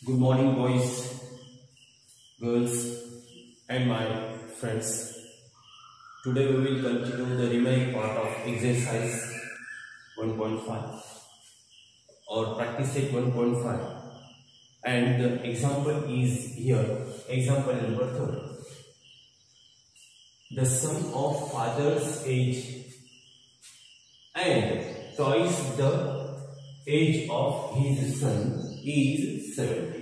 Good morning, boys, girls, and my friends. Today we will continue the remaining part of exercise 1.5 or practice set 1.5, and the example is here. Example number 3. The sum of father's age and twice the age of his son is 70.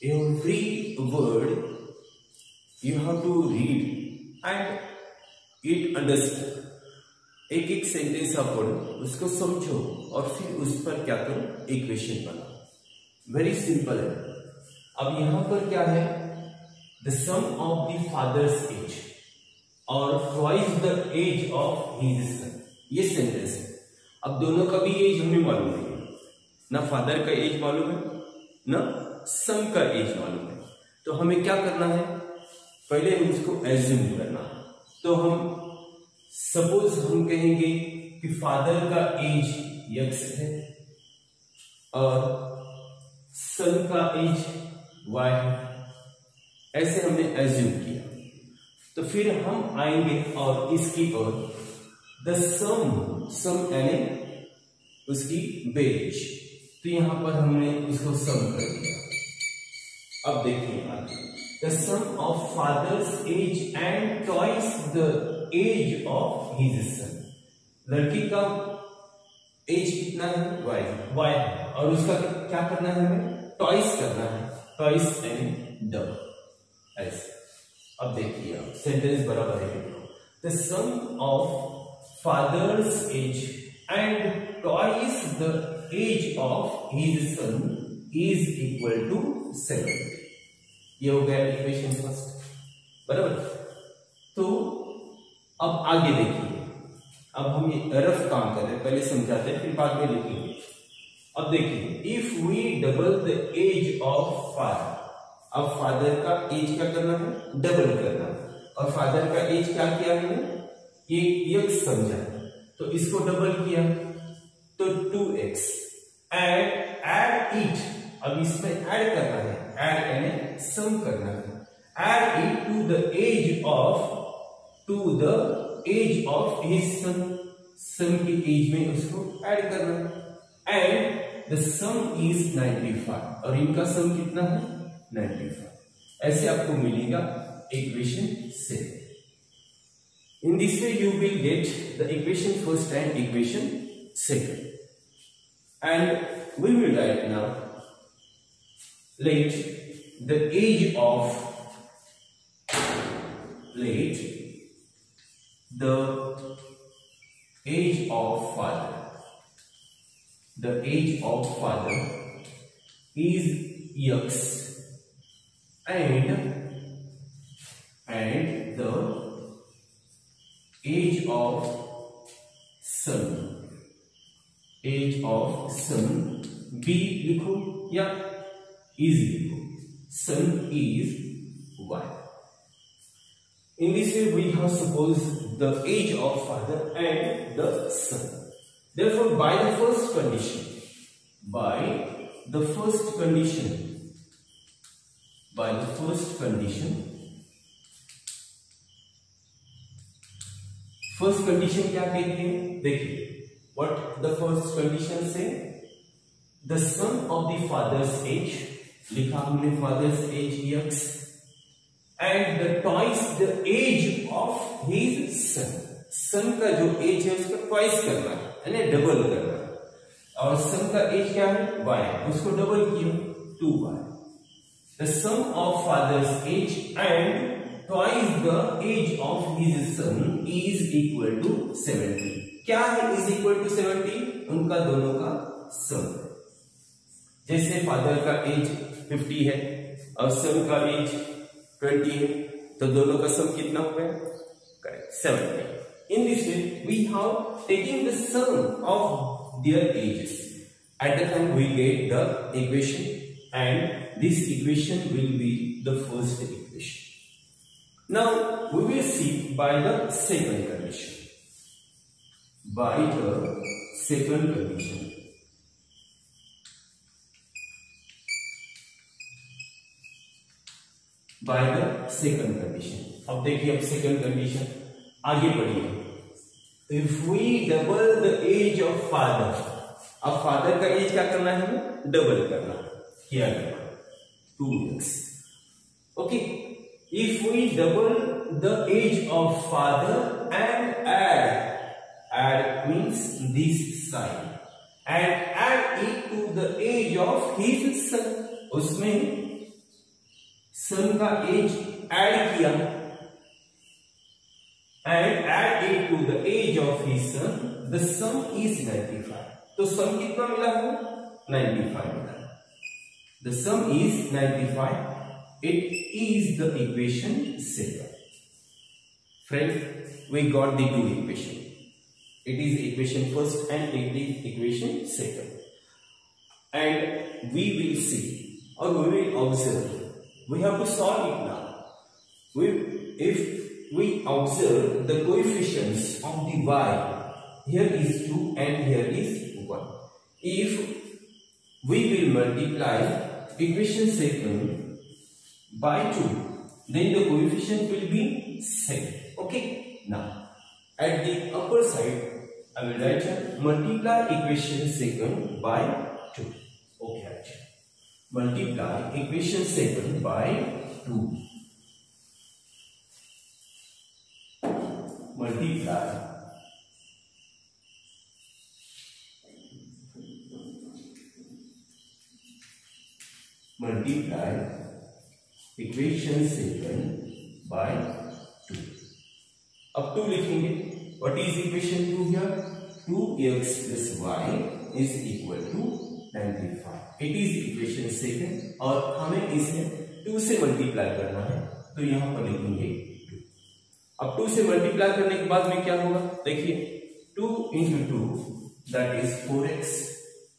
Every word you have to read and it understand. एक एक sentence आप पढ़ो, उसको समझो और फिर उस पर क्या करो, इक्वेशन बनाओ. वेरी सिंपल है. अब यहां पर क्या है, the sum of the father's age और twice the age of his son. ये सेंटेंस है. अब दोनों का भी एज हमें मालूम नहीं है, ना फादर का एज मालूम है ना सन का एज मालूम है. तो हमें क्या करना है, पहले उसको एज्यूम करना है. तो हम सपोज हम कहेंगे कि फादर का एज x है और सन का एज y है. ऐसे हमने एज्यूम किया. तो फिर हम आएंगे और इसकी ओर द सम यानी उसकी बेज. तो यहां पर हमने उसको सम कर दिया. अब देखिए आगे, the sum of father's age and twice the age of his son. लड़की का एज कितना है, y है, और उसका क्या करना है, हमें ट्वाइस करना है. ट्वाइस एंड डबल ऐसे. अब देखिए आप सेंटेंस बराबर है. The sum of father's age and twice the age of his son is equal to 70. ये हो गया इक्वेशन फर्स्ट, बराबर. तो अब आगे देखिए. अब हम ये रफ काम कर रहे हैं, पहले समझाते हैं फिर बाद में लिखेंगे. अब देखिए, if we double the age of father. अब फादर का एज क्या करना है, डबल करना है. और फादर का एज क्या किया है, ये x समझा, तो इसको डबल किया तो 2x. Add it. अब इसमें ऐड करना है, ऐड यानी सम करना है. Add it to the age of his son. Son की एज में उसको ऐड करना है. And the sum is 95. और इनका सम कितना है, 95. ऐसे आपको मिलेगा इक्वेशन से. In this way you will get the equation first and equation second. And we will write now, let the age of father is x and the age of son b लिखो या is लिखो. son is y. In this way we have supposed the age of father and the son. Therefore by the first condition first condition क्या कहती है, देखिए. What the first condition से, the sum of the father's age. लिखा हमने father's age x and the twice the age of his son. Son का जो as है उसको ट्वाइस करना है यानी डबल करना है. और सन का एज क्या है, y. उसको डबल किया 2y. The sum of father's age and twice the age of his son is equal to 70. क्या है is equal to 70? उनका दोनों का सम. जैसे फादर का एज 50 है और सन का एज 20 है, तो दोनों का सम कितना हो गया, correct, 70. In this way we have taken the sum of their ages. At the time we get the equation, and this equation will be the first equation. Now we will see by the second condition. by the second condition. अब देखिए, अब second condition आगे बढ़िए। If we double the age of father, अब father का age क्या करना है, हमें डबल करना किया गया 2x। Okay, if we double the age of father and add means this side and add it to the age of his son, उसमें सन का एज ऐड किया and add it to the age of his son, the sum is 95। तो सम कितना मिला है, 95 मिला। The sum is 95। It is the equation 7। Friend, we got the two equation. It is equation first and it is equation second. And we will see or we will observe. We have to solve it now. If we observe the coefficients of the y, here is 2 and here is 1. If we will multiply equation second by 2, then the coefficient will be 7. Okay. Now, at the upper side, I will write here multiply equation second by 2. Okay, right. Multiply equation second by 2. Multiply equation second by 2. अब 2 लिखेंगे। What is equation 2 here? 2x plus y is equal to 95. It is equation second और हमें इसे 2 से multiply करना है, तो यहां पर लिखेंगे 2। अब 2 से मल्टीप्लाई करने के बाद में क्या होगा, देखिए 2 into 2 that is 4x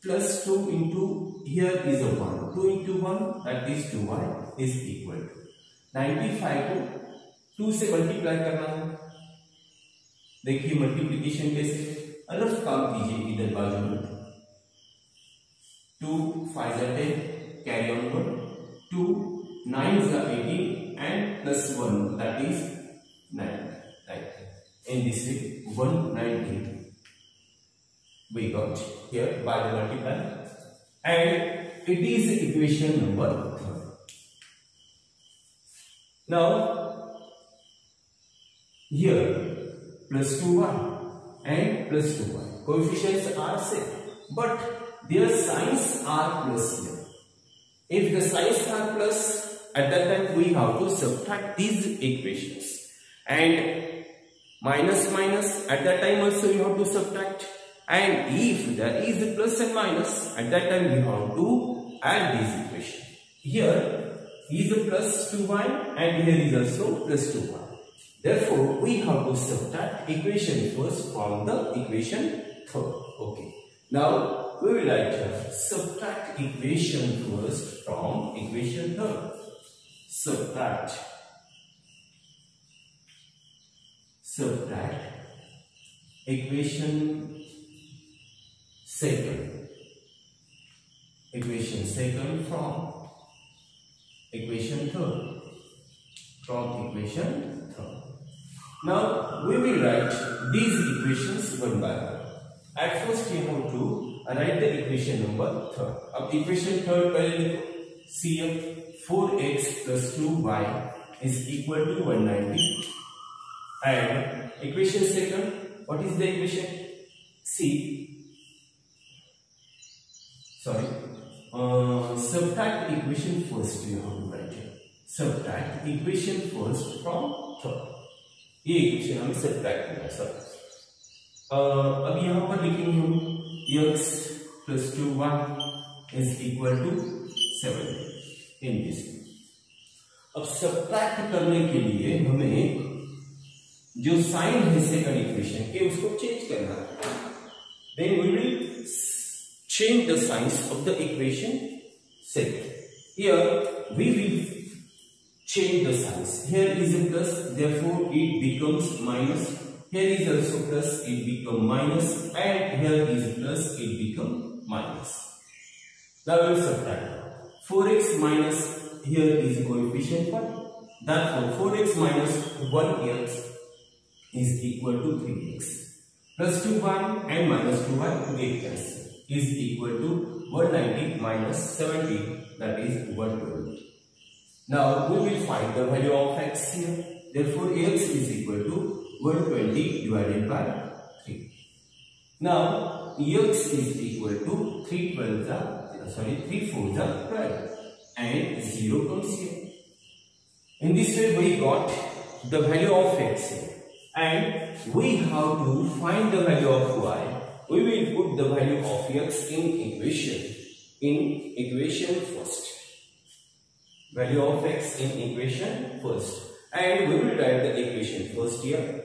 plus 2 into here is a 1, 2 into 1 that is 2y is equal to 95 को 2 से मल्टीप्लाई करना है। देखिए मल्टीप्लिकेशन कैसे, रफ काम कीजिए इधर बाजू में। 2 5 10 carry on 1, 2 9 18 and plus 1 that is 9, right? In this way 190 we got here by the multiply, and it is equation number 3. Now here plus 2y and plus 2y coefficients are same, but their signs are plus here. If the signs are plus, at that time we have to subtract these equations, and minus minus at that time also you have to subtract, and if there is a plus and minus at that time we have to add this equation. Here is a plus 2y and here is also plus 2y. Therefore, we have to subtract equation first from the equation third. Okay. Now, we will write here subtract equation first from equation third. Subtract equation second from equation third. Now we will write these equations one by one. At first you have to write the equation number third. अब equation third पहले लिखो, CF 4x plus 2y is equal to 190, and equation second, what is the equation? Subtract equation first you have to write here. Subtract equation first from third. ये equation हमें subtract करना है सब। अब यहां पर लिखेंगे हम x plus 2y is equal to 7 in this। अब सब्ट्रैक्ट करने के लिए हमें जो साइन है सेकंड इक्वेशन के उसको चेंज करना है। Then we will change the signs of the equation second. Here we will change the signs. Here is a plus, therefore it becomes minus. Here is also plus, it become minus, and here is plus, it become minus. Now we will subtract. 4x minus here is coefficient 1, Therefore 4x minus 1x is equal to 3x plus 2y and minus 2y get cancel is equal to 190 minus 70, that is 112. Now we will find the value of x here. Therefore x is equal to 120 divided by 3. Now x is equal to 3 4s are 12 and 0 comes here. In this way we got the value of x and we have to find the value of y. We will put the value of x in equation first. Value of x in equation first, and we will write the equation first here.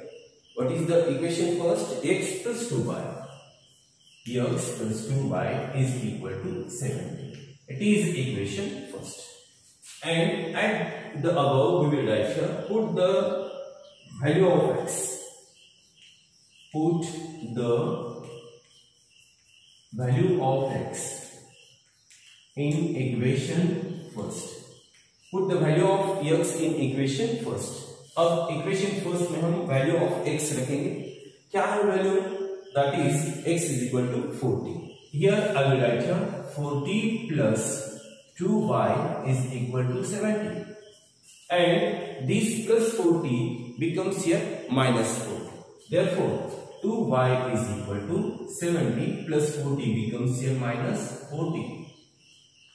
What is the equation first? X plus 2y. X plus 2y is equal to 70. It is equation first. And at the above we will write here, put the value of x. Put the value of x in equation first. Put the value of x in equation first. अब equation first में हम value of x रखेंगे. क्या है value? That is x is equal to 40. Here I will write here 40 plus 2y is equal to 70. And this plus 40 becomes here minus 40. Therefore 2y is equal to 70 plus 40 becomes here minus 40.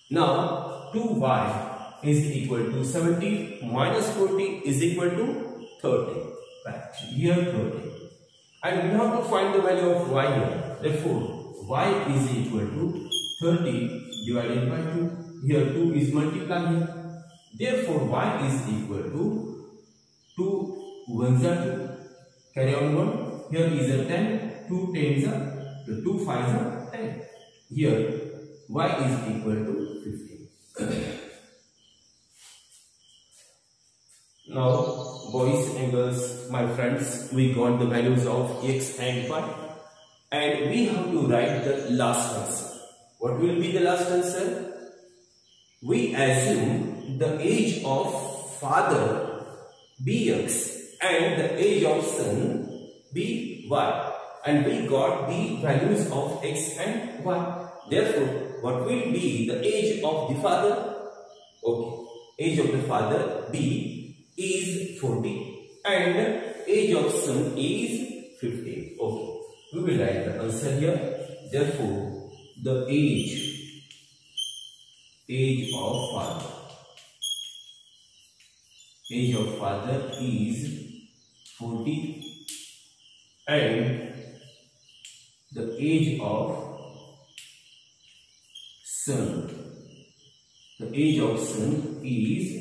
Now 2y is equal to 70 minus 40 is equal to 30. Right. Here 30. And we have to find the value of y here. Therefore y is equal to 30 divided by 2. Here 2 is multiplied here. Therefore y is equal to 2 1s are 2. Carry on 1. Here is a 10. 2 10s are 2 5s are 10. Here y is equal to 15. Now boys and girls, my friends, we got the values of x and y, and we have to write the last answer. What will be the last answer? We assume the age of father bx and the age of son by, and we got the values of x and y. Therefore what will be the age of the father? Okay, age of the father b is 40 and age of son is 50. Okay, we will write the answer here. Therefore the age of father is 40 and the age of son is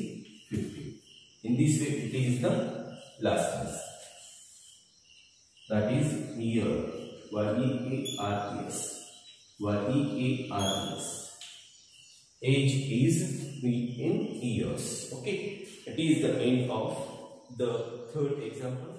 50. In this way it is the last answer. That is year. Y-E-A-R-E-S. Age is in years. Okay. It is the end of the third example.